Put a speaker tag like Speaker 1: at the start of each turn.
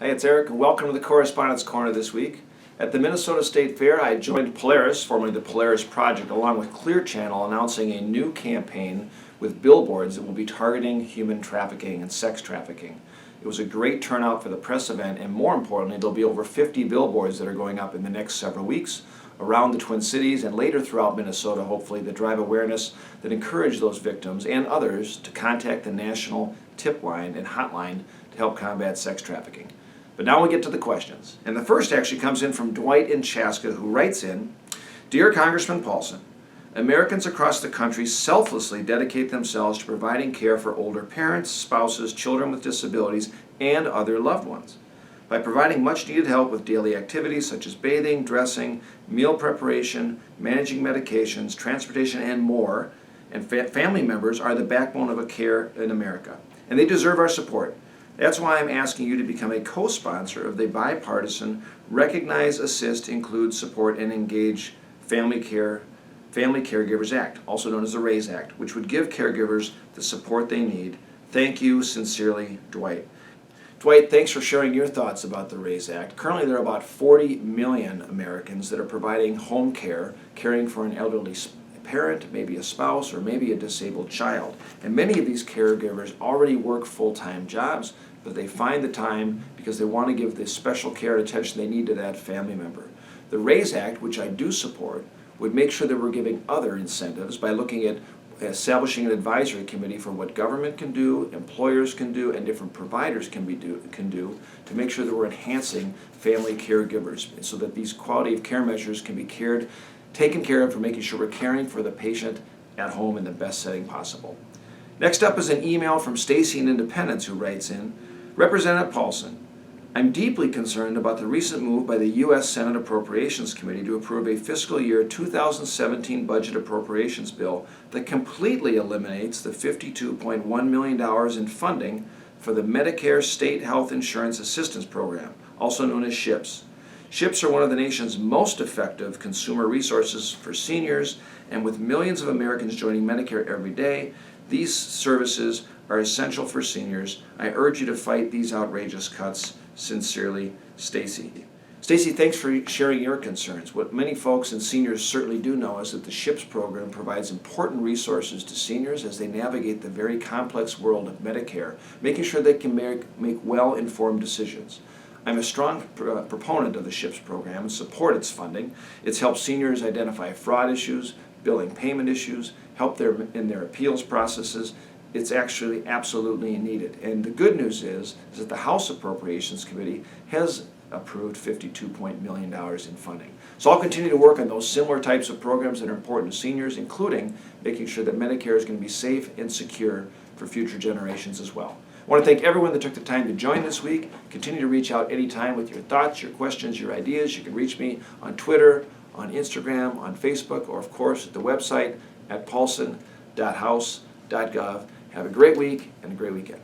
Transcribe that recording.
Speaker 1: Hey, it's Erik, and welcome to the Correspondence Corner this week. At the Minnesota State Fair, I joined Polaris, formerly the Polaris Project, along with Clear Channel, announcing a new campaign with billboards that will be targeting human trafficking and sex trafficking. It was a great turnout for the press event, and more importantly, there'll be over 50 billboards that are going up in the next several weeks around the Twin Cities and later throughout Minnesota, hopefully, that drive awareness that encourage those victims and others to contact the national tip line and hotline to help combat sex trafficking. But now we get to the questions. And the first actually comes in from Dwight in Chaska, who writes in, Dear Congressman Paulson, Americans across the country selflessly dedicate themselves to providing care for older parents, spouses, children with disabilities, and other loved ones. By providing much needed help with daily activities such as bathing, dressing, meal preparation, managing medications, transportation, and more, and family members are the backbone of care in America, and they deserve our support. That's why I'm asking you to become a co-sponsor of the bipartisan Recognize, Assist, Include, Support, and Engage Family Caregivers Act, also known as the RAISE Act, which would give caregivers the support they need. Thank you, sincerely, Dwight. Dwight, thanks for sharing your thoughts about the RAISE Act. Currently, there are about 40 million Americans that are providing home care, caring for an elderly parent, maybe a spouse, or maybe a disabled child. And many of these caregivers already work full-time jobs, but they find the time because they want to give the special care and attention they need to that family member. The RAISE Act, which I do support, would make sure that we're giving other incentives by looking at establishing an advisory committee for what government can do, employers can do, and different providers can do to make sure that we're enhancing family caregivers so that these quality of care measures can be taken care of for making sure we're caring for the patient at home in the best setting possible. Next up is an email from Stacy in Independence, who writes in, Representative Paulson, I'm deeply concerned about the recent move by the U.S. Senate Appropriations Committee to approve a fiscal year 2017 budget appropriations bill that completely eliminates the $52.1 million in funding for the Medicare State Health Insurance Assistance Program, also known as SHIPS. SHIPS are one of the nation's most effective consumer resources for seniors, and with millions of Americans joining Medicare every day, these services are essential for seniors. I urge you to fight these outrageous cuts. Sincerely, Stacy. Stacy, thanks for sharing your concerns. What many folks and seniors certainly do know is that the SHIPS program provides important resources to seniors as they navigate the very complex world of Medicare, making sure they can make well-informed decisions. I'm a strong proponent of the SHIPS program and support its funding. It's helped seniors identify fraud issues, billing payment issues, help them in their appeals processes. It's actually absolutely needed. And the good news is that the House Appropriations Committee has approved $52 million in funding. So I'll continue to work on those similar types of programs that are important to seniors, including making sure that Medicare is going to be safe and secure for future generations as well. I want to thank everyone that took the time to join this week. Continue to reach out anytime with your thoughts, your questions, your ideas. You can reach me on Twitter, on Instagram, on Facebook, or of course at the website at paulson.house.gov. Have a great week and a great weekend.